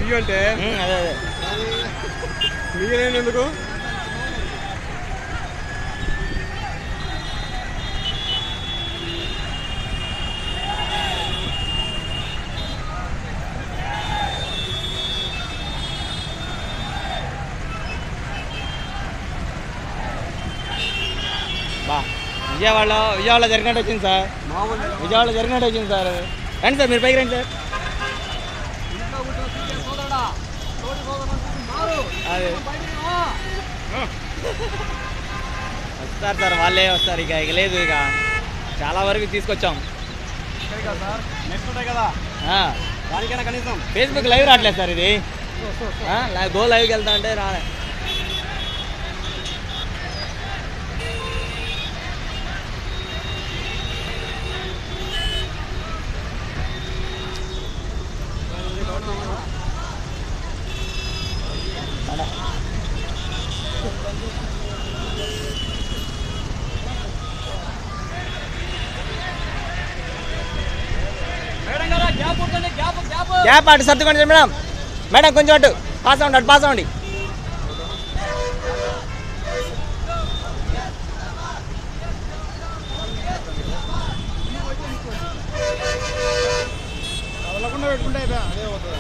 View అంటే. అదే అదే మీరేంటి ఎందుకు బా విజయవాడలో జరిగినట్టు వచ్చింది సార్. విజయవాడలో జరిగినట్టు వచ్చింది సార్. రండి సార్, మీరు పైకి రండి సార్. అదే వస్తారు సార్, వాళ్ళే వస్తారు. ఇక లేదు, ఇక చాలా వరకు తీసుకొచ్చాం. దానికైనా కనీసం ఫేస్బుక్ లైవ్ రావట్లేదు సార్. ఇది గో లైవ్కి వెళ్తా అంటే రాలే. గ్యాప్ అటు సర్దుకోండి మేడం. మేడం కొంచెం అటు పాస్ అవ్వండి, అటు పాస్ అవ్వండి. పెట్టుకుంటే అదే అవుతుంది.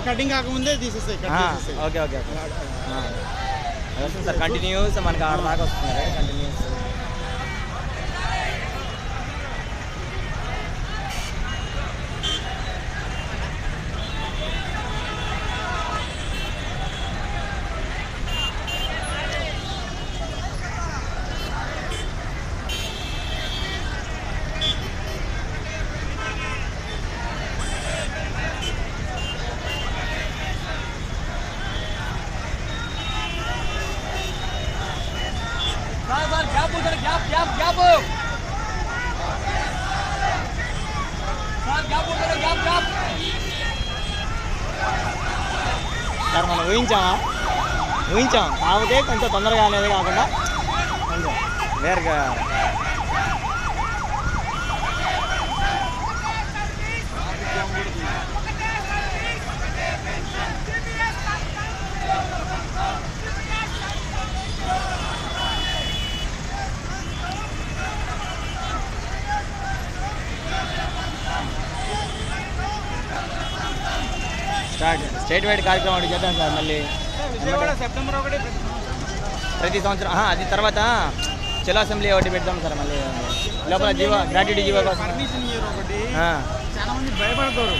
కటింగ్ కాకముందే తీసేస్తాయి. ఓకే ఓకే ఓకే వస్తుంది సార్. కంటిన్యూస్ మనకి ఆడ దాకా వస్తుంది. కంటిన్యూస్ సార్ మనం ఊహించాం కాకపోతే కొంచెం తొందరగా అనేది కాకుండా కొంచెం వేరుగా. స్టేట్ వైడ్ కార్యక్రమం ఒకటి చేద్దాం సార్. మళ్ళీ సెప్టెంబర్ 1 ప్రతి సంవత్సరం. అది తర్వాత చలో అసెంబ్లీ ఒకటి పెడతాం సార్. మళ్ళీ లోపల గ్రాట్యుటీ జీవో కోసం పర్మిషన్ ఇయర్ ఒకటి. చాలా మంది భయపడతారు.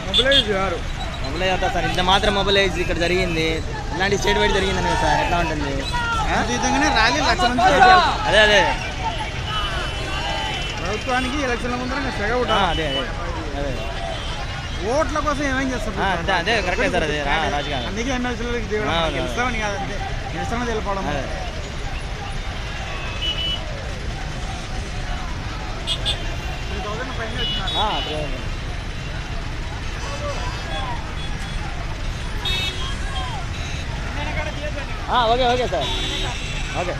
మొబిలైజ్ గారు మొబిలైజ్ అవుతారు సార్. ఇంత మాత్రం మొబిలైజ్ ఇక్కడ జరిగింది. ఇలాంటి స్టేట్ వైడ్ జరిగిందని సార్ ఎట్లా ఉంటుంది? ర్యాలీ లక్ష మంది. అదే అదే ప్రభుత్వానికి ఎలక్షన్ల ముందర సెగ అదే అదే అదే ఓట్ల కోసం ఏమేం చేస్తారు? అదే కరెక్టే సార్. అదే రాజకీయాలు అందుకే ఎమ్మెల్సీలకు గెలుస్తామని కాదంటే నిరసన తెలపడం. Okay okay sir. ఓకే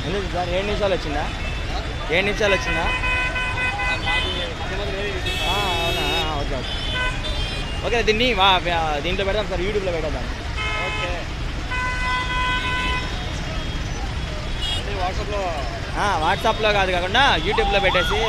ఎందుకు సార్ 7 నిమిషాలు వచ్చిందా 7 నిమిషాలు వచ్చిందా అవునా ఓకే ఓకే ఓకే దీన్ని దీంట్లో పెడదాం సార్ యూట్యూబ్లో పెడదాం ఓకే అంటే వాట్సాప్లో వాట్సాప్లో కాదు కాకుండా యూట్యూబ్లో పెట్టేసి